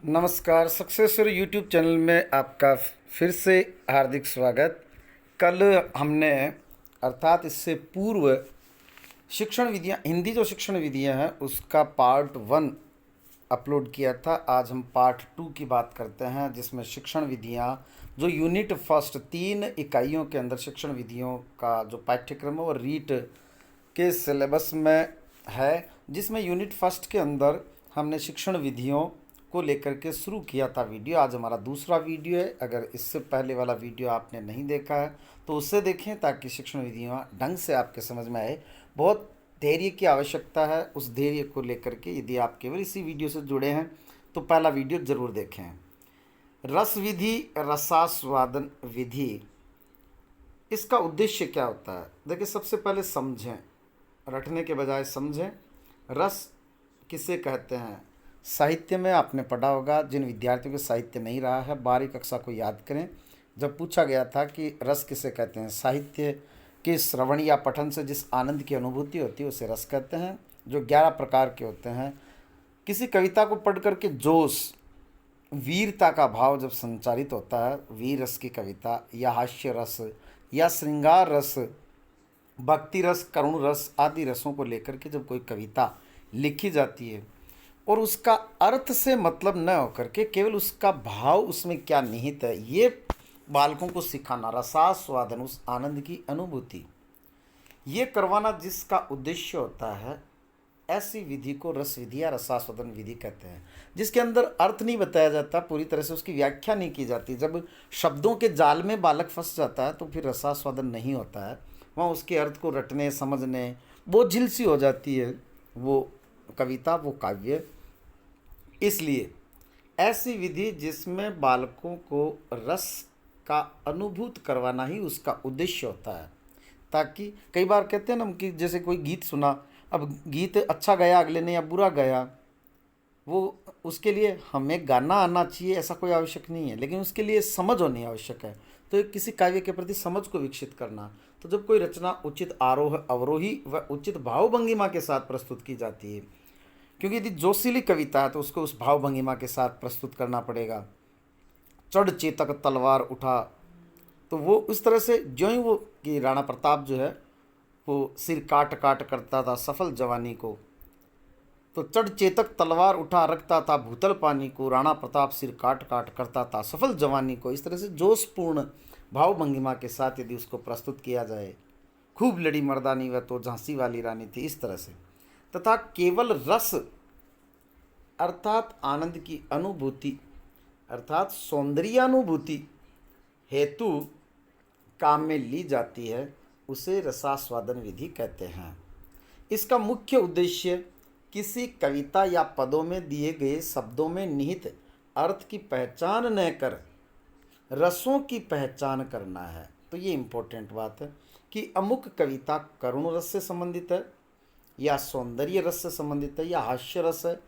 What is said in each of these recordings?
नमस्कार। Successor YouTube channel में आपका फिर से हार्दिक स्वागत। कल हमने अर्थात इससे पूर्व शिक्षण विधियाँ, हिंदी जो शिक्षण विधियाँ हैं उसका पार्ट 1 अपलोड किया था। आज हम पार्ट 2 की बात करते हैं, जिसमें शिक्षण विधियाँ जो यूनिट फर्स्ट 3 इकाइयों के अंदर शिक्षण विधियों का जो पाठ्यक्रम है वो रीट के सिलेबस में है, जिसमें यूनिट फर्स्ट के अंदर हमने शिक्षण विधियों को लेकर के शुरू किया था वीडियो। आज हमारा दूसरा वीडियो है। अगर इससे पहले वाला वीडियो आपने नहीं देखा है तो उससे देखें, ताकि शिक्षण विधियाँ ढंग से आपके समझ में आए। बहुत धैर्य की आवश्यकता है। उस धैर्य को लेकर के यदि आप केवल इसी वीडियो से जुड़े हैं तो पहला वीडियो ज़रूर देखें। रस विधि, रसास्वादन विधि, इसका उद्देश्य क्या होता है? देखिए, सबसे पहले समझें, रटने के बजाय समझें। रस किसे कहते हैं? साहित्य में आपने पढ़ा होगा। जिन विद्यार्थियों को साहित्य नहीं रहा है, 12वीं कक्षा को याद करें। जब पूछा गया था कि रस किसे कहते हैं, साहित्य के श्रवण या पठन से जिस आनंद की अनुभूति होती है उसे रस कहते हैं, जो 11 प्रकार के होते हैं। किसी कविता को पढ़ करके जोश, वीरता का भाव जब संचारित होता है, वीर रस की कविता या हास्य रस या श्रृंगार रस, भक्ति रस, करुण रस आदि रसों को लेकर के जब कोई कविता लिखी जाती है और उसका अर्थ से मतलब न होकर के केवल उसका भाव, उसमें क्या निहित है, ये बालकों को सिखाना, रसास्वादन, उस आनंद की अनुभूति ये करवाना जिसका उद्देश्य होता है, ऐसी विधि को रस विधि या रसास्वादन विधि कहते हैं। जिसके अंदर अर्थ नहीं बताया जाता, पूरी तरह से उसकी व्याख्या नहीं की जाती। जब शब्दों के जाल में बालक फंस जाता है तो फिर रसास्वादन नहीं होता है। वहाँ उसके अर्थ को रटने समझने बोझिल सी हो जाती है वो कविता, वो काव्य। इसलिए ऐसी विधि जिसमें बालकों को रस का अनुभूत करवाना ही उसका उद्देश्य होता है। ताकि कई बार कहते हैं ना कि जैसे कोई गीत सुना, अब गीत अच्छा गाया अगले ने या बुरा गाया, वो उसके लिए हमें गाना आना चाहिए ऐसा कोई आवश्यक नहीं है, लेकिन उसके लिए समझ होनी आवश्यक है। तो किसी काव्य के प्रति समझ को विकसित करना, तो जब कोई रचना उचित आरोह अवरोही व उचित भाव भंगिमा के साथ प्रस्तुत की जाती है, क्योंकि यदि जोशीली कविता है तो उसको उस भाव भंगिमा के साथ प्रस्तुत करना पड़ेगा। चढ़ चेतक तलवार उठा, तो वो उस तरह से ज्यों ही वो कि राणा प्रताप जो है वो सिर काट काट करता था सफल जवानी को, तो चढ़ चेतक तलवार उठा रखता था भूतल पानी को, राणा प्रताप सिर काट काट करता था सफल जवानी को। इस तरह से जोशपूर्ण भाव भंगिमा के साथ यदि उसको प्रस्तुत किया जाए, खूब लड़ी मर्दानी वह तो झांसी वाली रानी थी, इस तरह से। तथा केवल रस अर्थात आनंद की अनुभूति अर्थात सौंदर्यानुभूति हेतु काम में ली जाती है, उसे रसास्वादन विधि कहते हैं। इसका मुख्य उद्देश्य किसी कविता या पदों में दिए गए शब्दों में निहित अर्थ की पहचान न कर रसों की पहचान करना है। तो ये इम्पोर्टेंट बात है कि अमुक कविता करुण रस से संबंधित है या सौंदर्य रस से संबंधित है या हास्य रस है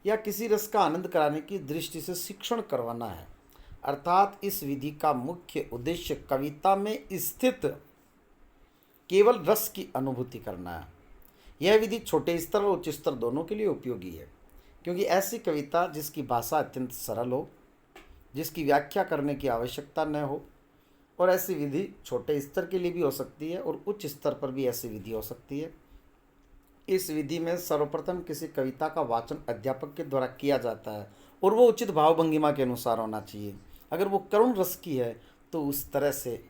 या किसी रस का आनंद कराने की दृष्टि से शिक्षण करवाना है। अर्थात इस विधि का मुख्य उद्देश्य कविता में स्थित केवल रस की अनुभूति करना है। यह विधि छोटे स्तर और उच्च स्तर दोनों के लिए उपयोगी है, क्योंकि ऐसी कविता जिसकी भाषा अत्यंत सरल हो, जिसकी व्याख्या करने की आवश्यकता न हो, और ऐसी विधि छोटे स्तर के लिए भी हो सकती है और उच्च स्तर पर भी ऐसी विधि हो सकती है। इस विधि में सर्वप्रथम किसी कविता का वाचन अध्यापक के द्वारा किया जाता है और वो उचित भाव भंगिमा के अनुसार होना चाहिए। अगर वो करुण रस की है तो उस तरह से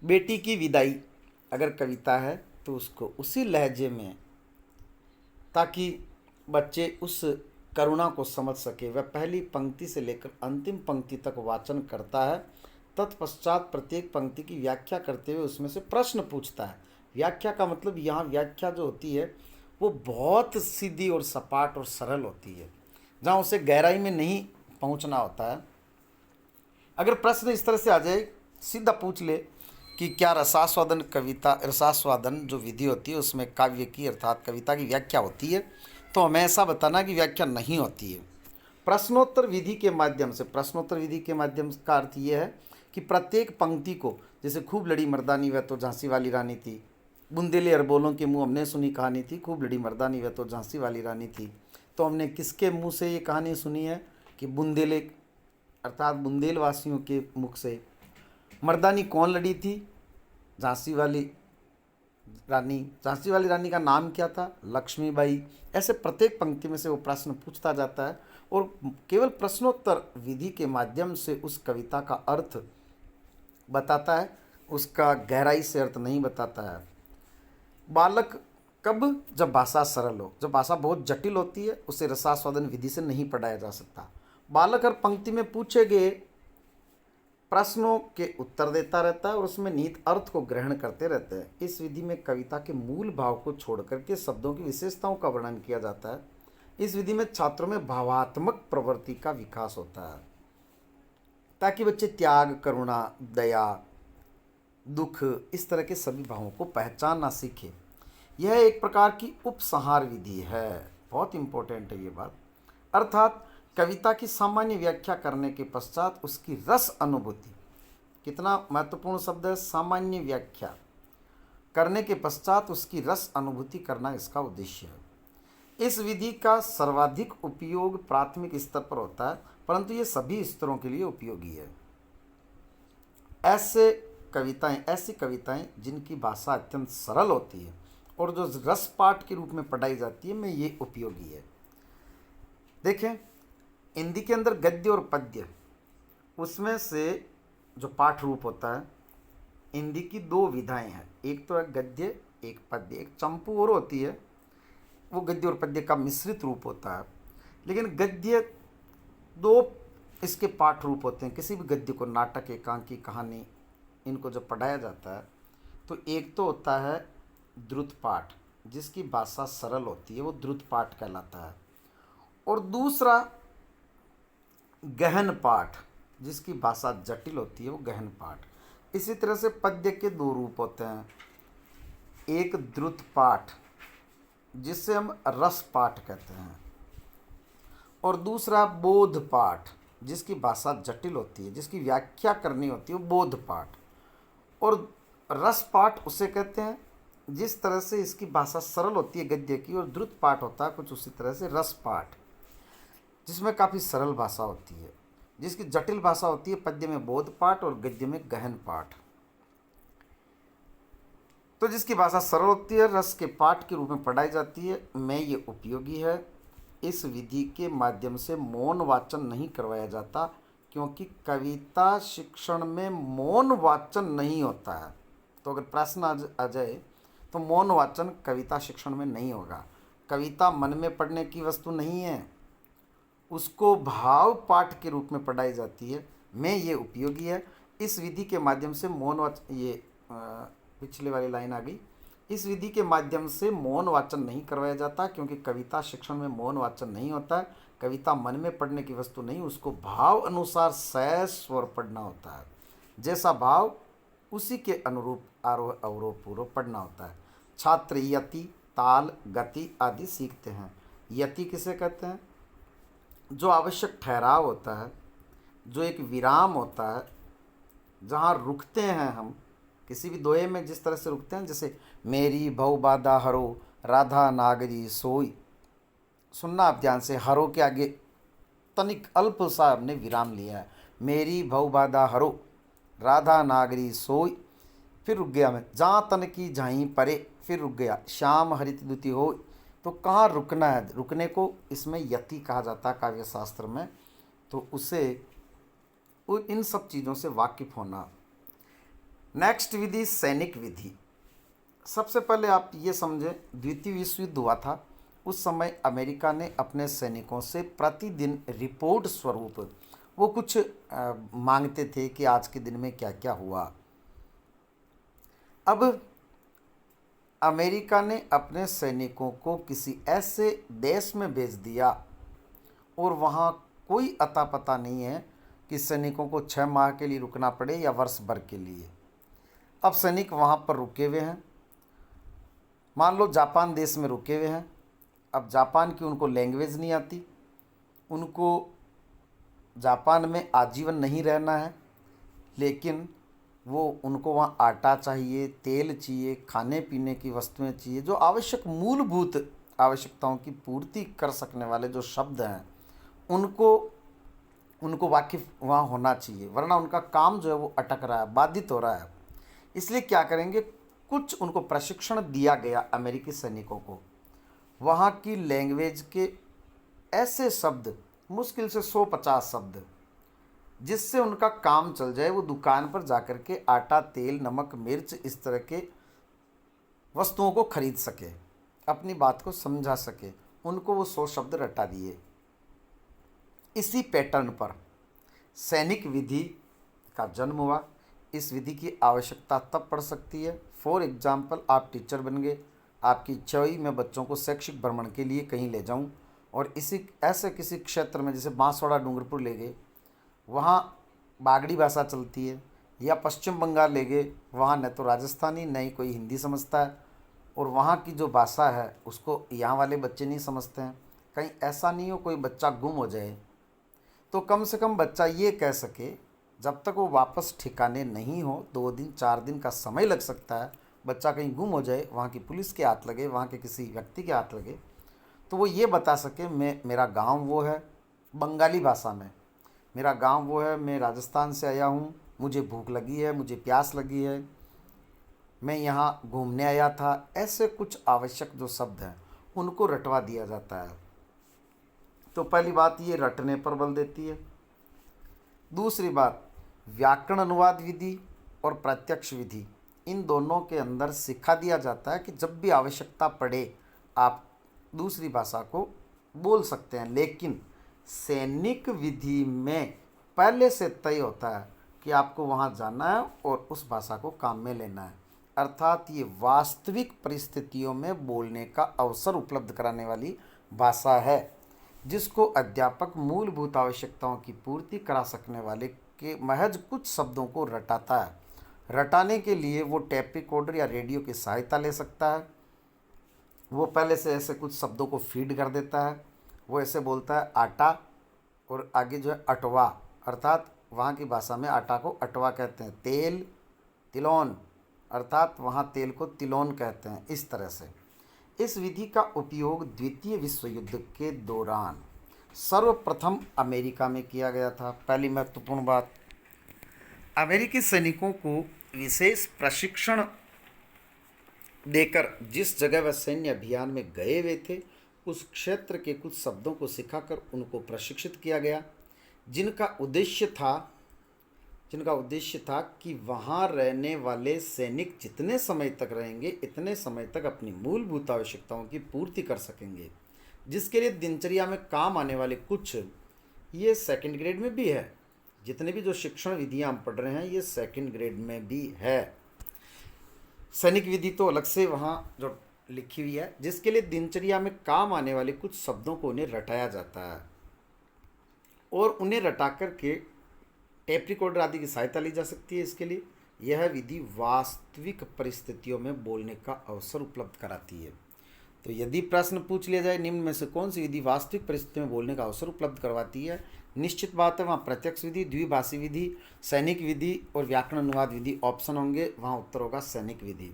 बेटी की विदाई अगर कविता है तो उसको उसी लहजे में, ताकि बच्चे उस करुणा को समझ सके। वह पहली पंक्ति से लेकर अंतिम पंक्ति तक वाचन करता है, तत्पश्चात प्रत्येक पंक्ति की व्याख्या करते हुए उसमें से प्रश्न पूछता है। व्याख्या का मतलब यहाँ व्याख्या जो होती है वो बहुत सीधी और सपाट और सरल होती है, जहाँ उसे गहराई में नहीं पहुँचना होता है। अगर प्रश्न इस तरह से आ जाए, सीधा पूछ ले कि क्या रसास्वादन रसास्वादन जो विधि होती है उसमें काव्य की अर्थात कविता की व्याख्या होती है, तो हमें ऐसा बताना कि व्याख्या नहीं होती है। प्रश्नोत्तर विधि के माध्यम से, प्रश्नोत्तर विधि के माध्यम का अर्थ ये है कि प्रत्येक पंक्ति को, जैसे खूब लड़ी मर्दानी वह तो झांसी वाली रानी थी, बुंदेले अरबोलों के मुँह हमने सुनी कहानी थी, खूब लड़ी मर्दानी वह तो झांसी वाली रानी थी। तो हमने किसके मुँह से ये कहानी सुनी है? कि कि बुंदेले अर्थात बुंदेल वासियों के मुख से मर्दानी कौन लड़ी थी, झांसी वाली रानी। झांसी वाली रानी का नाम क्या था, लक्ष्मीबाई। ऐसे प्रत्येक पंक्ति में से वो प्रश्न पूछता जाता है और केवल प्रश्नोत्तर विधि के माध्यम से उस कविता का अर्थ बताता है, उसका गहराई से अर्थ नहीं बताता है। बालक कब, जब भाषा सरल हो। जब भाषा बहुत जटिल होती है उसे रसास्वादन विधि से नहीं पढ़ाया जा सकता। बालक हर पंक्ति में पूछे गए प्रश्नों के उत्तर देता रहता है और उसमें निहित अर्थ को ग्रहण करते रहते हैं। इस विधि में कविता के मूल भाव को छोड़ करके शब्दों की विशेषताओं का वर्णन किया जाता है। इस विधि में छात्रों में भावात्मक प्रवृत्ति का विकास होता है ताकि बच्चे त्याग, करुणा, दया, दुख, इस तरह के सभी भावों को पहचानना सीखे। यह एक प्रकार की उपसंहार विधि है। बहुत इंपॉर्टेंट है ये बात। अर्थात कविता की सामान्य व्याख्या करने के पश्चात उसकी रस अनुभूति, कितना महत्वपूर्ण शब्द है, सामान्य व्याख्या करने के पश्चात उसकी रस अनुभूति करना इसका उद्देश्य है। इस विधि का सर्वाधिक उपयोग प्राथमिक स्तर पर होता है, परंतु ये सभी स्तरों के लिए उपयोगी है। ऐसी कविताएं जिनकी भाषा अत्यंत सरल होती है और जो रस पाठ के रूप में पढ़ाई जाती है, में ये उपयोगी है। देखें, हिंदी के अंदर गद्य और पद्य, उसमें से जो पाठ रूप होता है, हिंदी की दो विधाएं हैं, एक तो है गद्य, एक पद्य। एक चंपू और होती है, वो गद्य और पद्य का मिश्रित रूप होता है। लेकिन गद्य दो इसके पाठ रूप होते हैं। किसी भी गद्य को, नाटक, एकांकी, कहानी, इनको जब पढ़ाया जाता है तो एक तो होता है द्रुत पाठ, जिसकी भाषा सरल होती है, वो द्रुत पाठ कहलाता है। और दूसरा गहन पाठ, जिसकी भाषा जटिल होती है, वो गहन पाठ। इसी तरह से पद्य के दो रूप होते हैं, एक द्रुत पाठ जिसे हम रस पाठ कहते हैं, और दूसरा बोध पाठ, जिसकी भाषा जटिल होती है, जिसकी व्याख्या करनी होती है, वो बोध पाठ। और रस पाठ उसे कहते हैं जिस तरह से इसकी भाषा सरल होती है गद्य की, और द्रुत पाठ होता है कुछ उसी तरह से रस पाठ, जिसमें काफ़ी सरल भाषा होती है। जिसकी जटिल भाषा होती है पद्य में बोध पाठ और गद्य में गहन पाठ। तो जिसकी भाषा सरल होती है, रस के पाठ के रूप में पढ़ाई जाती है, में ये उपयोगी है। इस विधि के माध्यम से मौन वाचन नहीं करवाया जाता, क्योंकि कविता शिक्षण में मौन वाचन नहीं होता है। तो अगर प्रश्न आ जाए तो मौन वाचन कविता शिक्षण में नहीं होगा। कविता मन में पढ़ने की वस्तु नहीं है, उसको भाव पाठ के रूप में पढ़ाई जाती है, में ये उपयोगी है। इस विधि के माध्यम से मौन वाचन, ये पिछले वाली लाइन आ गई, इस विधि के माध्यम से मौन वाचन नहीं करवाया जाता, क्योंकि कविता शिक्षण में मौन वाचन नहीं होता है। कविता मन में पढ़ने की वस्तु नहीं, उसको भाव अनुसार सहज स्वर पढ़ना होता है। जैसा भाव उसी के अनुरूप आरोह अवरोह पूर्व पढ़ना होता है। छात्र यति, ताल, गति आदि सीखते हैं। यति किसे कहते हैं? जो आवश्यक ठहराव होता है, जो एक विराम होता है, जहाँ रुकते हैं हम किसी भी दोहे में, जिस तरह से रुकते हैं, जैसे मेरी भव बाधा हरो, राधा नागरी सोई। सुनना आप ध्यान से, हरो के आगे तनिक अल्प सा हमने विराम लिया है। मेरी भव बाधा हरो, राधा नागरी सोई, फिर रुक गया मैं, जहाँ तन की झाई परे, फिर रुक गया, श्याम हरित दुति हो। तो कहाँ रुकना है? रुकने को इसमें यति कहा जाता है काव्य शास्त्र में। तो उसे इन सब चीज़ों से वाकिफ होना। नेक्स्ट विधि सैनिक विधि। सबसे पहले आप ये समझें, द्वितीय विश्व युद्ध हुआ था, उस समय अमेरिका ने अपने सैनिकों से प्रतिदिन रिपोर्ट स्वरूप वो कुछ मांगते थे कि आज के दिन में क्या क्या हुआ। अब अमेरिका ने अपने सैनिकों को किसी ऐसे देश में भेज दिया और वहाँ कोई अता पता नहीं है कि सैनिकों को 6 माह के लिए रुकना पड़े या वर्ष भर के लिए। अब सैनिक वहाँ पर रुके हुए हैं, मान लो जापान देश में रुके हुए हैं। अब जापान की उनको लैंग्वेज नहीं आती, उनको जापान में आजीवन नहीं रहना है, लेकिन उनको वहाँ आटा चाहिए, तेल चाहिए, खाने पीने की वस्तुएं चाहिए, जो आवश्यक मूलभूत आवश्यकताओं की पूर्ति कर सकने वाले जो शब्द हैं, उनको उनको वाकिफ वहाँ होना चाहिए, वरना उनका काम जो है वो अटक रहा है, बाधित हो रहा है। इसलिए क्या करेंगे, कुछ उनको प्रशिक्षण दिया गया अमेरिकी सैनिकों को, वहाँ की लैंग्वेज के ऐसे शब्द, मुश्किल से 150 शब्द, जिससे उनका काम चल जाए। वो दुकान पर जाकर के आटा, तेल, नमक, मिर्च इस तरह के वस्तुओं को खरीद सके, अपनी बात को समझा सके। उनको वो 100 शब्द रटा दिए। इसी पैटर्न पर सैनिक विधि का जन्म हुआ। इस विधि की आवश्यकता तब पड़ सकती है, फॉर एग्जाम्पल आप टीचर बन गए, आपकी इच्छा हुई मैं बच्चों को शैक्षिक भ्रमण के लिए कहीं ले जाऊं, और इसी ऐसे किसी क्षेत्र में जैसे बांसवाड़ा डूंगरपुर ले गए, वहाँ बागड़ी भाषा चलती है, या पश्चिम बंगाल ले गए, वहाँ न तो राजस्थानी न ही कोई हिंदी समझता है, और वहाँ की जो भाषा है उसको यहाँ वाले बच्चे नहीं समझते हैं। कहीं ऐसा नहीं हो कोई बच्चा गुम हो जाए, तो कम से कम बच्चा ये कह सके, जब तक वो वापस ठिकाने नहीं हो, 2 दिन 4 दिन का समय लग सकता है, बच्चा कहीं गुम हो जाए, वहाँ की पुलिस के हाथ लगे, वहाँ के किसी व्यक्ति के हाथ लगे, तो वो ये बता सके मेरा गांव वो है, बंगाली भाषा में, मेरा गांव वो है, मैं राजस्थान से आया हूँ, मुझे भूख लगी है, मुझे प्यास लगी है, मैं यहाँ घूमने आया था। ऐसे कुछ आवश्यक जो शब्द हैं उनको रटवा दिया जाता है। तो पहली बात ये रटने पर बल देती है। दूसरी बात, व्याकरण अनुवाद विधि और प्रत्यक्ष विधि, इन दोनों के अंदर सिखा दिया जाता है कि जब भी आवश्यकता पड़े आप दूसरी भाषा को बोल सकते हैं, लेकिन सैनिक विधि में पहले से तय होता है कि आपको वहाँ जाना है और उस भाषा को काम में लेना है। अर्थात ये वास्तविक परिस्थितियों में बोलने का अवसर उपलब्ध कराने वाली भाषा है, जिसको अध्यापक मूलभूत आवश्यकताओं की पूर्ति करा सकने वाले के महज कुछ शब्दों को रटाता है। रटाने के लिए वो टेप रिकॉर्डर या रेडियो की सहायता ले सकता है। वो पहले से ऐसे कुछ शब्दों को फीड कर देता है। वो ऐसे बोलता है आटा, और आगे जो है अटवा, अर्थात वहाँ की भाषा में आटा को अटवा कहते हैं। तेल, तिलोन, अर्थात वहाँ तेल को तिलोन कहते हैं। इस तरह से इस विधि का उपयोग द्वितीय विश्व युद्ध के दौरान सर्वप्रथम अमेरिका में किया गया था। पहली महत्वपूर्ण बात, अमेरिकी सैनिकों को विशेष प्रशिक्षण देकर जिस जगह वह सैन्य अभियान में गए हुए थे, उस क्षेत्र के कुछ शब्दों को सिखाकर उनको प्रशिक्षित किया गया, जिनका उद्देश्य था कि वहाँ रहने वाले सैनिक जितने समय तक रहेंगे, इतने समय तक अपनी मूलभूत आवश्यकताओं की पूर्ति कर सकेंगे, जिसके लिए दिनचर्या में काम आने वाले कुछ, ये सेकंड ग्रेड में भी है, जितने भी जो शिक्षण विधियाँ हम पढ़ रहे हैं ये सेकंड ग्रेड में भी है। सैनिक विधि तो अलग से वहाँ जो लिखी हुई है, जिसके लिए दिनचर्या में काम आने वाले कुछ शब्दों को उन्हें रटाया जाता है, और उन्हें रटा कर के टेप रिकॉर्डर आदि की सहायता ली जा सकती है। इसके लिए यह विधि वास्तविक परिस्थितियों में बोलने का अवसर उपलब्ध कराती है। तो यदि प्रश्न पूछ लिया जाए निम्न में से कौन सी विधि वास्तविक परिस्थितियों में बोलने का अवसर उपलब्ध करवाती है, निश्चित बात है वहाँ प्रत्यक्ष विधि, द्विभाषी विधि, सैनिक विधि और व्याकरण अनुवाद विधि ऑप्शन होंगे। वहाँ उत्तर होगा सैनिक विधि।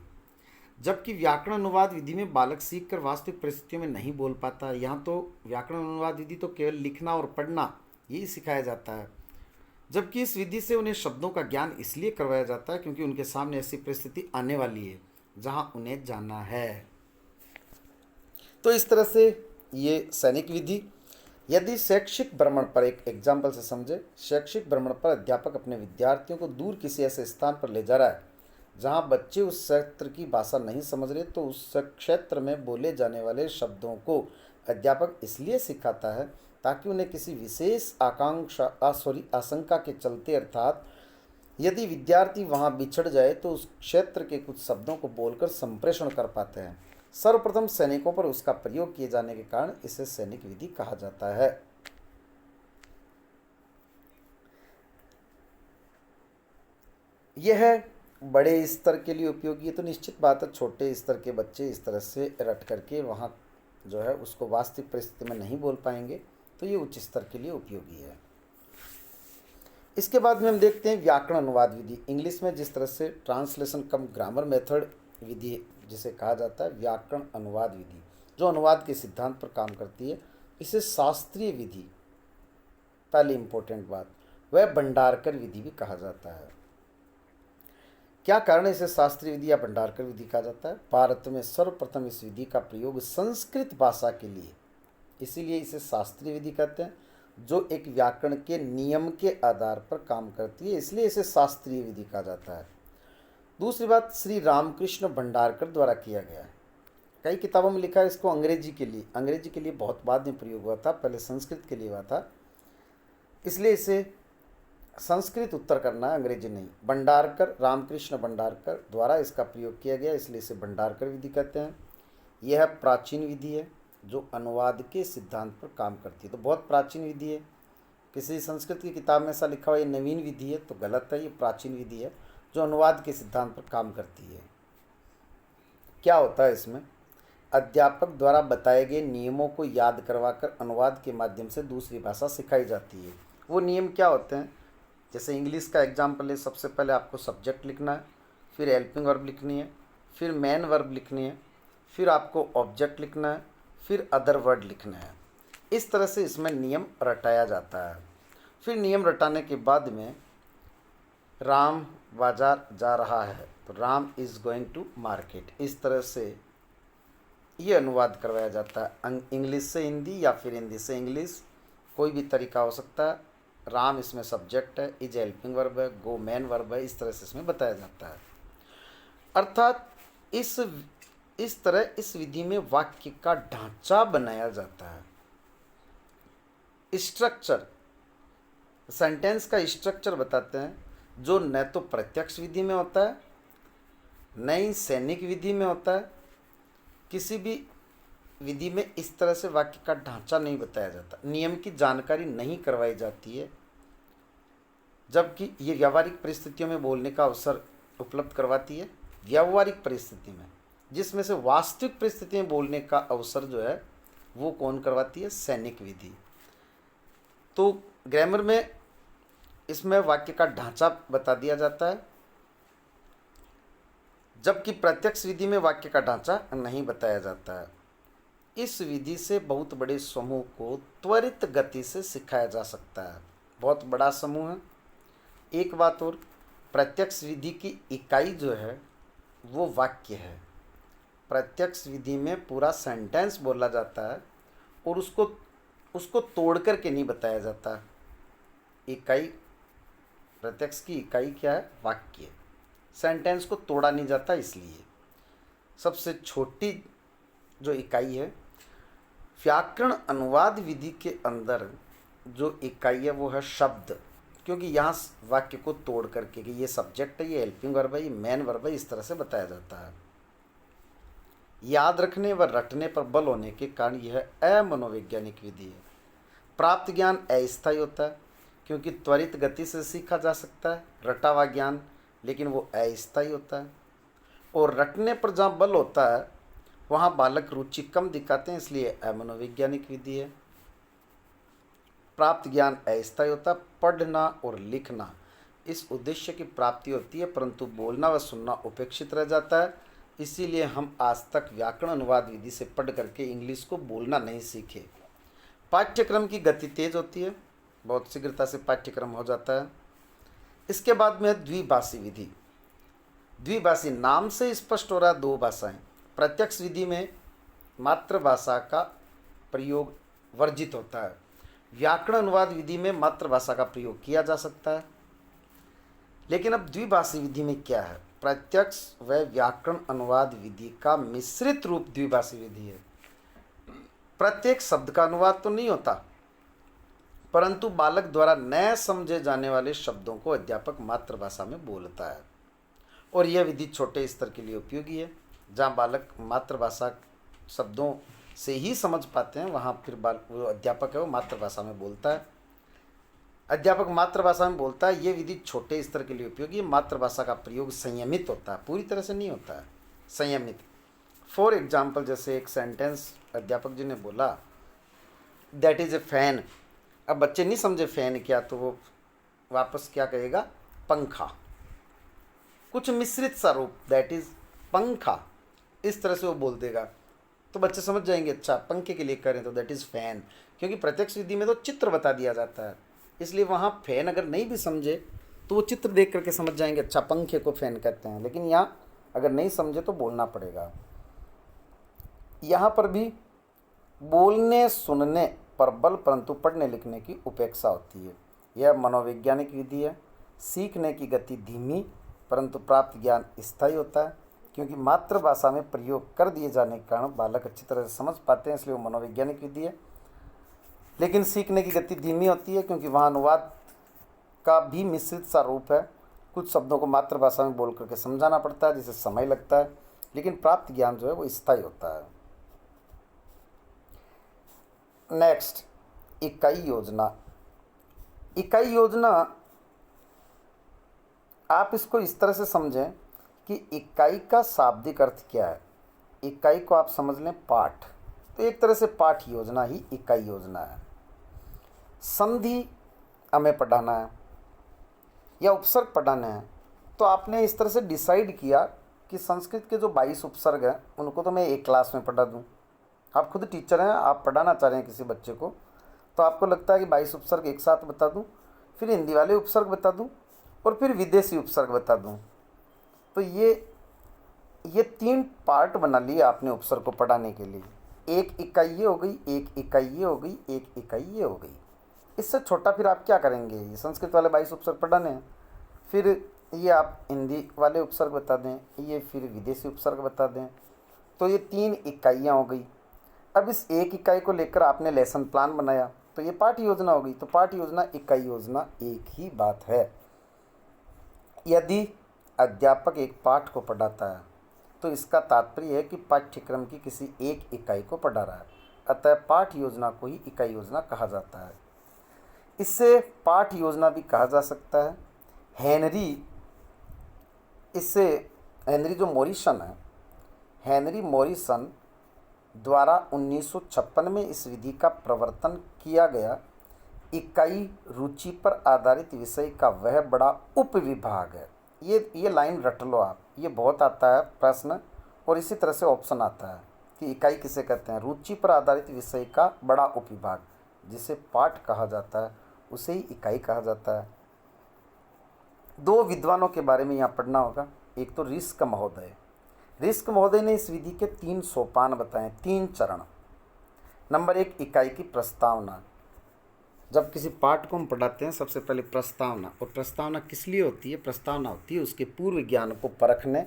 जबकि व्याकरण अनुवाद विधि में बालक सीखकर वास्तविक परिस्थितियों में नहीं बोल पाता। यहाँ तो व्याकरण अनुवाद विधि तो केवल लिखना और पढ़ना यही सिखाया जाता है, जबकि इस विधि से उन्हें शब्दों का ज्ञान इसलिए करवाया जाता है क्योंकि उनके सामने ऐसी परिस्थिति आने वाली है जहाँ उन्हें जाना है। तो इस तरह से ये सैनिक विधि, यदि शैक्षिक भ्रमण पर, एक एग्जाम्पल से समझे, शैक्षिक भ्रमण पर अध्यापक अपने विद्यार्थियों को दूर किसी ऐसे स्थान पर ले जा रहा है जहाँ बच्चे उस क्षेत्र की भाषा नहीं समझ रहे, तो उस क्षेत्र में बोले जाने वाले शब्दों को अध्यापक इसलिए सिखाता है ताकि उन्हें किसी विशेष आशंका के चलते, अर्थात यदि विद्यार्थी वहाँ बिछड़ जाए तो उस क्षेत्र के कुछ शब्दों को बोलकर संप्रेषण कर पाते हैं। सर्वप्रथम सैनिकों पर उसका प्रयोग किए जाने के कारण इसे सैनिक विधि कहा जाता है। यह बड़े स्तर के लिए उपयोगी है, तो निश्चित बात है छोटे स्तर के बच्चे इस तरह से रट करके वहाँ जो है उसको वास्तविक परिस्थिति में नहीं बोल पाएंगे, तो ये उच्च स्तर के लिए उपयोगी है। इसके बाद में हम देखते हैं व्याकरण अनुवाद विधि। इंग्लिश में जिस तरह से ट्रांसलेशन कम ग्रामर मेथड विधि जिसे कहा जाता है व्याकरण अनुवाद विधि, जो अनुवाद के सिद्धांत पर काम करती है, इसे शास्त्रीय विधि पहली इंपॉर्टेंट बात, वह भंडारकर विधि भी कहा जाता है। क्या कारण है इसे शास्त्रीय विधि या भंडारकर विधि कहा जाता है? भारत में सर्वप्रथम इस विधि का प्रयोग संस्कृत भाषा के लिए, इसीलिए इसे शास्त्रीय विधि कहते हैं, जो एक व्याकरण के नियम के आधार पर काम करती है, इसलिए इसे शास्त्रीय विधि कहा जाता है। दूसरी बात, श्री रामकृष्ण भंडारकर द्वारा किया गया है। कई किताबों में लिखा है इसको अंग्रेजी के लिए बहुत बाद में प्रयोग हुआ था, पहले संस्कृत के लिए हुआ था, इसलिए इसे संस्कृत उत्तर करना है, अंग्रेजी नहीं। भंडारकर, रामकृष्ण भंडारकर द्वारा इसका प्रयोग किया गया, इसलिए इसे भंडारकर विधि कहते हैं। यह प्राचीन विधि है जो अनुवाद के सिद्धांत पर काम करती है, तो बहुत प्राचीन विधि है। किसी संस्कृत की किताब में ऐसा लिखा हुआ ये नवीन विधि है तो गलत है, ये प्राचीन विधि है जो अनुवाद के सिद्धांत पर काम करती है। क्या होता है इसमें? अध्यापक द्वारा बताए गए नियमों को याद करवाकर अनुवाद के माध्यम से दूसरी भाषा सिखाई जाती है। वो नियम क्या होते हैं? जैसे इंग्लिश का एग्जाम्पल है, सबसे पहले आपको सब्जेक्ट लिखना है, फिर हेल्पिंग वर्ब लिखनी है, फिर मेन वर्ब लिखनी है, फिर आपको ऑब्जेक्ट लिखना है, फिर अदर वर्ड लिखना है। इस तरह से इसमें नियम रटाया जाता है। फिर नियम रटाने के बाद में राम बाजार जा रहा है तो Ram is going to market, इस तरह से ये अनुवाद करवाया जाता है। इंग्लिश से हिंदी या फिर हिंदी से इंग्लिश, कोई भी तरीका हो सकता है। राम इसमें सब्जेक्ट है, इज हेल्पिंग वर्ब है, गो मैन वर्ब है, इस तरह से इसमें बताया जाता है। अर्थात इस तरह इस विधि में वाक्य का ढांचा बनाया जाता है। स्ट्रक्चर, सेंटेंस का स्ट्रक्चर बताते हैं, जो न तो प्रत्यक्ष विधि में होता है न ही सैनिक विधि में होता है। किसी भी विधि में इस तरह से वाक्य का ढांचा नहीं बताया जाता, नियम की जानकारी नहीं करवाई जाती है, जबकि ये व्यावहारिक परिस्थितियों में बोलने का अवसर उपलब्ध करवाती है। व्यावहारिक परिस्थिति में, जिसमें से वास्तविक परिस्थिति में बोलने का अवसर जो है वो कौन करवाती है? सैनिक विधि। तो ग्रामर में इसमें वाक्य का ढांचा बता दिया जाता है, जबकि प्रत्यक्ष विधि में वाक्य का ढांचा नहीं बताया जाता है। इस विधि से बहुत बड़े समूह को त्वरित गति से सिखाया जा सकता है। बहुत बड़ा समूह है। एक बात और, प्रत्यक्ष विधि की इकाई जो है वो वाक्य है। प्रत्यक्ष विधि में पूरा सेंटेंस बोला जाता है और उसको तोड़ करके नहीं बताया जाता। इकाई, प्रत्यक्ष की इकाई क्या है? वाक्य। सेंटेंस को तोड़ा नहीं जाता, इसलिए सबसे छोटी जो इकाई है व्याकरण अनुवाद विधि के अंदर जो इकाई है वो है शब्द, क्योंकि यहाँ वाक्य को तोड़ करके कि ये सब्जेक्ट है, ये हेल्पिंग वर्ब है, ये मेन वर्ब है, इस तरह से बताया जाता है। याद रखने व रटने पर बल होने के कारण यह अमनोवैज्ञानिक विधि है। प्राप्त ज्ञान अस्थायी होता है क्योंकि त्वरित गति से सीखा जा सकता है रटा हुआ ज्ञान, लेकिन वो अस्थायी होता है। और रटने पर जहाँ बल होता है वहाँ बालक रुचि कम दिखाते हैं, इसलिए अमनोवैज्ञानिक विधि है। प्राप्त ज्ञान अस्थायी होता है। पढ़ना और लिखना इस उद्देश्य की प्राप्ति होती है, परंतु बोलना व सुनना उपेक्षित रह जाता है। इसीलिए हम आज तक व्याकरण अनुवाद विधि से पढ़ करके इंग्लिश को बोलना नहीं सीखे। पाठ्यक्रम की गति तेज होती है, बहुत शीघ्रता से पाठ्यक्रम हो जाता है। इसके बाद में है द्विभाषी विधि। द्विभाषी नाम से स्पष्ट हो रहा है, दो भाषाएं। प्रत्यक्ष विधि में मातृभाषा का प्रयोग वर्जित होता है। व्याकरण अनुवाद विधि में मातृभाषा का प्रयोग किया जा सकता है। लेकिन अब द्विभाषी विधि में क्या है? प्रत्यक्ष व व्याकरण अनुवाद विधि का मिश्रित रूप द्विभाषी विधि है। प्रत्येक शब्द का अनुवाद तो नहीं होता, परंतु बालक द्वारा न समझे जाने वाले शब्दों को अध्यापक मातृभाषा में बोलता है। और यह विधि छोटे स्तर के लिए उपयोगी है। जहाँ बालक मातृभाषा शब्दों से ही समझ पाते हैं, वहाँ फिर वो अध्यापक है वो मातृभाषा में बोलता है। अध्यापक मातृभाषा में बोलता है। ये विधि छोटे स्तर के लिए उपयोगी है। मातृभाषा का प्रयोग संयमित होता है, पूरी तरह से नहीं होता है, संयमित। फॉर एग्जाम्पल, जैसे एक सेंटेंस अध्यापक जी ने बोला दैट इज़ ए फैन। अब बच्चे नहीं समझे फैन क्या, तो वो वापस क्या कहेगा? पंखा। कुछ मिश्रित सा रूप, दैट इज़ पंखा, इस तरह से वो बोल देगा तो बच्चे समझ जाएंगे अच्छा पंखे के लिए करें तो दैट इज़ फैन। क्योंकि प्रत्यक्ष विधि में तो चित्र बता दिया जाता है, इसलिए वहाँ फैन अगर नहीं भी समझे तो वो चित्र देख करके समझ जाएंगे, अच्छा पंखे को फैन कहते हैं। लेकिन यहाँ अगर नहीं समझे तो बोलना पड़ेगा। यहाँ पर भी बोलने सुनने पर बल परंतु पढ़ने लिखने की उपेक्षा होती है। यह मनोवैज्ञानिक विधि है। सीखने की गति धीमी परंतु प्राप्त ज्ञान स्थायी होता है, क्योंकि मातृभाषा में प्रयोग कर दिए जाने के कारण बालक अच्छी तरह से समझ पाते हैं, इसलिए वो मनोवैज्ञानिक विधि है। लेकिन सीखने की गति धीमी होती है, क्योंकि वहाँ अनुवाद का भी मिश्रित सा रूप है। कुछ शब्दों को मातृभाषा में बोल करके समझाना पड़ता है, जिसे समय लगता है, लेकिन प्राप्त ज्ञान जो है वो स्थायी होता है। नेक्स्ट, इकाई योजना। इकाई योजना आप इसको इस तरह से समझें कि इकाई का शाब्दिक अर्थ क्या है। इकाई को आप समझ लें पाठ, तो एक तरह से पाठ योजना ही इकाई योजना है। संधि हमें पढ़ाना है या उपसर्ग पढ़ाने हैं, तो आपने इस तरह से डिसाइड किया कि संस्कृत के जो 22 उपसर्ग हैं उनको तो मैं एक क्लास में पढ़ा दूं। आप खुद टीचर हैं, आप पढ़ाना चाह रहे हैं किसी बच्चे को, तो आपको लगता है कि 22 उपसर्ग एक साथ बता दूं, फिर हिंदी वाले उपसर्ग बता दूं और फिर विदेशी उपसर्ग बता दूं। तो ये 3 पार्ट बना लिए आपने उपसर्ग को पढ़ाने के लिए। एक इकाई ये हो गई, एक इकाई ये हो गई, एक इकाई ये हो गई। इससे छोटा फिर आप क्या करेंगे? ये संस्कृत वाले 22 उपसर्ग पढ़ाने हैं, फिर ये आप हिंदी वाले उपसर्ग बता दें, ये फिर विदेशी उपसर्ग बता दें, तो ये 3 इकाइयाँ हो गई। अब इस एक इकाई को लेकर आपने लेसन प्लान बनाया, तो ये पाठ योजना हो गई। तो पाठ योजना इकाई योजना एक ही बात है। यदि अध्यापक एक पाठ को पढ़ाता है तो इसका तात्पर्य है कि पाठ्यक्रम की किसी एक इकाई को पढ़ा रहा है, अतः पाठ योजना को ही इकाई योजना कहा जाता है। इससे पाठ योजना भी कहा जा सकता है। हेनरी जो मॉरिसन है, हेनरी मॉरिसन द्वारा 1956 में इस विधि का प्रवर्तन किया गया। इकाई रुचि पर आधारित विषय का वह बड़ा उपविभाग है। ये लाइन रट लो आप, ये बहुत आता है प्रश्न, और इसी तरह से ऑप्शन आता है कि इकाई किसे कहते हैं। रुचि पर आधारित विषय का बड़ा उपविभाग, जिसे पाठ कहा जाता है, उसे ही इकाई कहा जाता है। 2 विद्वानों के बारे में यहाँ पढ़ना होगा। एक तो रिस्क महोदय। रिस्क महोदय ने इस विधि के 3 सोपान बताए, 3 चरण। नंबर 1, इकाई की प्रस्तावना। जब किसी पाठ को हम पढ़ाते हैं, सबसे पहले प्रस्तावना। और प्रस्तावना किस लिए होती है? प्रस्तावना होती है उसके पूर्व ज्ञान को परखने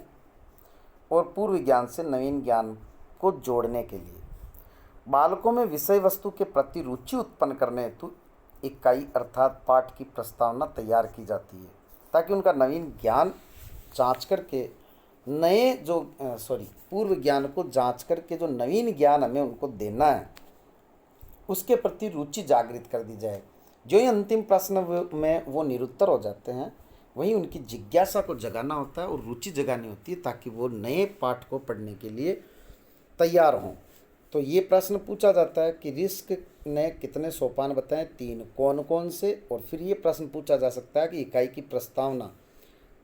और पूर्व ज्ञान से नवीन ज्ञान को जोड़ने के लिए। बालकों में विषय वस्तु के प्रति रुचि उत्पन्न करने हेतु इकाई अर्थात पाठ की प्रस्तावना तैयार की जाती है, ताकि उनका नवीन ज्ञान जांच करके पूर्व ज्ञान को जांच करके जो नवीन ज्ञान हमें उनको देना है, उसके प्रति रुचि जागृत कर दी जाए। जो ही अंतिम प्रश्न में वो निरुत्तर हो जाते हैं, वहीं उनकी जिज्ञासा को जगाना होता है और रुचि जगानी होती है, ताकि वो नए पाठ को पढ़ने के लिए तैयार हों। तो ये प्रश्न पूछा जाता है कि रिस्क ने कितने सोपान बताएं? 3। कौन कौन से? और फिर ये प्रश्न पूछा जा सकता है कि इकाई की प्रस्तावना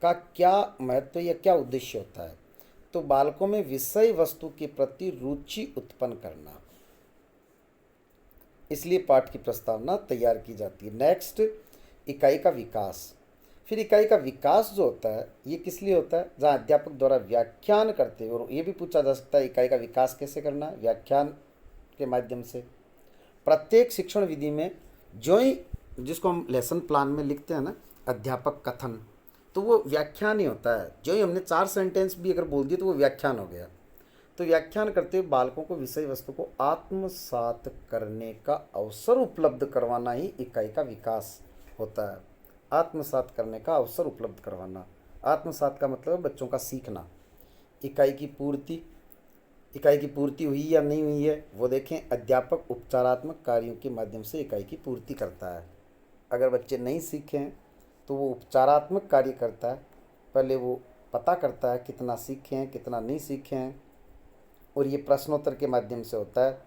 का क्या महत्व या क्या उद्देश्य होता है? तो बालकों में विषय वस्तु के प्रति रुचि उत्पन्न करना, इसलिए पाठ की प्रस्तावना तैयार की जाती है। नेक्स्ट, इकाई का विकास। फिर इकाई का विकास जो होता है, ये किस लिए होता है? जहाँ अध्यापक द्वारा व्याख्यान करते हैं, और ये भी पूछा जा सकता है इकाई का विकास कैसे करना है? व्याख्यान के माध्यम से। प्रत्येक शिक्षण विधि में जो ही, जिसको हम लेसन प्लान में लिखते हैं ना, अध्यापक कथन, तो वो व्याख्यान ही होता है। जो ही हमने 4 सेंटेंस भी अगर बोल दिए तो वो व्याख्यान हो गया। तो व्याख्यान करते हुए बालकों को विषय वस्तु को आत्मसात करने का अवसर उपलब्ध करवाना ही इकाई का विकास होता है। आत्मसात करने का अवसर उपलब्ध करवाना। आत्मसात का मतलब है बच्चों का सीखना। इकाई की पूर्ति हुई या नहीं हुई है, वो देखें। अध्यापक उपचारात्मक कार्यों के माध्यम से इकाई की पूर्ति करता है। अगर बच्चे नहीं सीखें तो वो उपचारात्मक कार्य करता है। पहले वो पता करता है कितना सीखे हैं, कितना नहीं सीखे हैं, और ये प्रश्नोत्तर के माध्यम से होता है।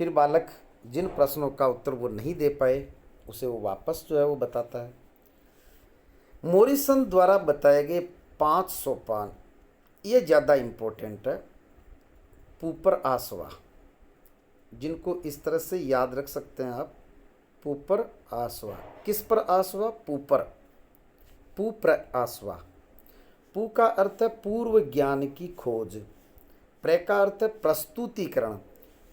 फिर बालक जिन प्रश्नों का उत्तर वो नहीं दे पाए, उसे वो वापस जो है वो बताता है। मॉरिसन द्वारा बताए गए 5 सोपान, ये ज़्यादा इम्पोर्टेंट है। पूपर आसवा, जिनको इस तरह से याद रख सकते हैं आप पुपर आस्वा। किस पर आस्वा? पुपर। पुप्र आस्वा। पु का अर्थ है पूर्व ज्ञान की खोज। प्र का अर्थ है प्रस्तुतिकरण।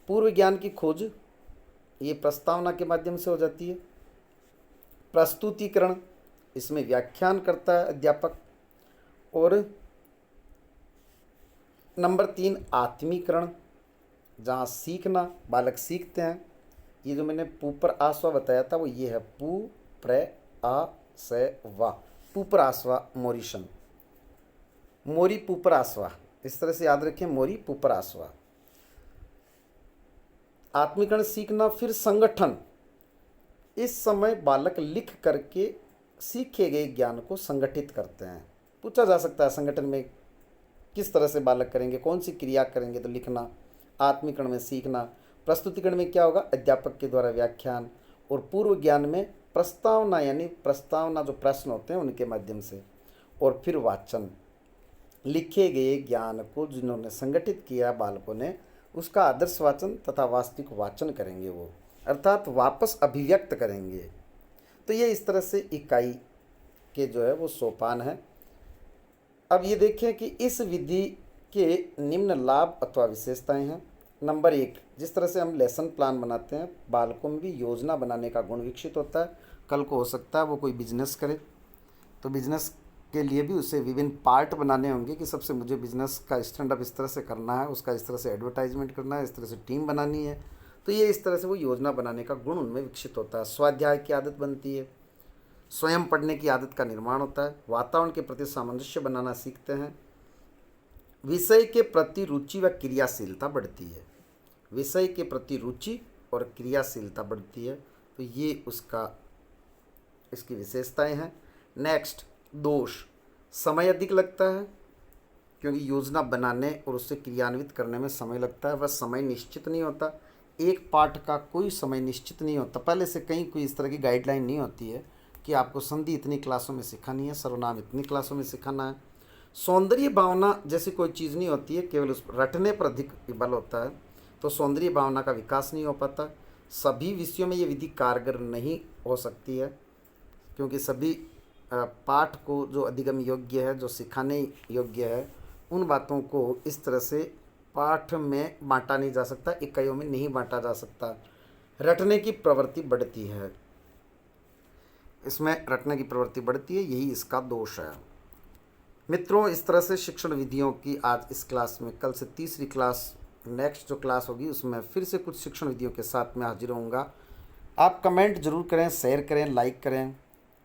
पूर्व ज्ञान की खोज ये प्रस्तावना के माध्यम से हो जाती है। प्रस्तुतिकरण इसमें व्याख्यान करता है अध्यापक। और नंबर 3 आत्मीकरण, जहाँ सीखना, बालक सीखते हैं। ये जो मैंने पुपर आस्वा बताया था वो ये है पु प्र आ से वा। पुपर आस्वा मोरिशन, मोरी पुपर आस्वा, इस तरह से याद रखें, मोरी पुपर आस्वा। आत्मीकरण सीखना। फिर संगठन, इस समय बालक लिख करके सीखे गए ज्ञान को संगठित करते हैं। पूछा जा सकता है संगठन में किस तरह से बालक करेंगे, कौन सी क्रिया करेंगे, तो लिखना। आत्मीकरण में सीखना। प्रस्तुतिकरण में क्या होगा? अध्यापक के द्वारा व्याख्यान। और पूर्व ज्ञान में प्रस्तावना, यानी प्रस्तावना जो प्रश्न होते हैं उनके माध्यम से। और फिर वाचन, लिखे गए ज्ञान को जिन्होंने संगठित किया बालकों ने, उसका आदर्श वाचन तथा वास्तविक वाचन करेंगे वो, अर्थात वापस अभिव्यक्त करेंगे। तो ये इस तरह से इकाई के जो है वो सोपान है। अब ये देखें कि इस विधि के निम्न लाभ अथवा विशेषताएं हैं। नंबर 1, जिस तरह से हम लेसन प्लान बनाते हैं, बालकों में भी योजना बनाने का गुण विकसित होता है। कल को हो सकता है वो कोई बिजनेस करे, तो बिजनेस के लिए भी उसे विभिन्न पार्ट बनाने होंगे कि सबसे मुझे बिजनेस का स्टैंडअप इस तरह से करना है, उसका इस तरह से एडवर्टाइजमेंट करना है, इस तरह से टीम बनानी है। तो ये इस तरह से वो योजना बनाने का गुण उनमें विकसित होता है। स्वाध्याय की आदत बनती है, स्वयं पढ़ने की आदत का निर्माण होता है, वातावरण के प्रति सामंजस्य बनाना सीखते हैं, विषय के प्रति रुचि व क्रियाशीलता बढ़ती है। विषय के प्रति रुचि और क्रियाशीलता बढ़ती है, तो ये इसकी विशेषताएं हैं। नेक्स्ट, दोष, समय अधिक लगता है, क्योंकि योजना बनाने और उससे क्रियान्वित करने में समय लगता है। वह समय निश्चित नहीं होता, एक पाठ का कोई समय निश्चित नहीं होता, पहले से कहीं कोई इस तरह की गाइडलाइन नहीं होती है कि आपको संधि इतनी क्लासों में सिखानी है, सर्वनाम इतनी क्लासों में सिखाना है। सौंदर्य भावना जैसी कोई चीज़ नहीं होती है, केवल उस रटने पर अधिक बल होता है, तो सौंदर्य भावना का विकास नहीं हो पाता। सभी विषयों में ये विधि कारगर नहीं हो सकती है, क्योंकि सभी पाठ को जो अधिगम योग्य है, जो सिखाने योग्य है, उन बातों को इस तरह से पाठ में बांटा नहीं जा सकता, इकाइयों में नहीं बांटा जा सकता। रटने की प्रवृत्ति बढ़ती है, इसमें रटने की प्रवृत्ति बढ़ती है, यही इसका दोष है। मित्रों, इस तरह से शिक्षण विधियों की आज इस क्लास में, कल से तीसरी क्लास, नेक्स्ट जो क्लास होगी उसमें फिर से कुछ शिक्षण विधियों के साथ मैं हाजिर होऊंगा। आप कमेंट जरूर करें, शेयर करें, लाइक करें,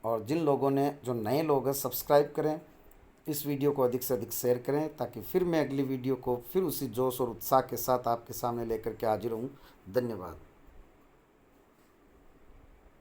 और जिन लोगों ने, जो नए लोग हैं, सब्सक्राइब करें। इस वीडियो को अधिक से अधिक शेयर करें, ताकि फिर मैं अगली वीडियो को फिर उसी जोश और उत्साह के साथ आपके सामने लेकर के हाजिर हूँ। धन्यवाद।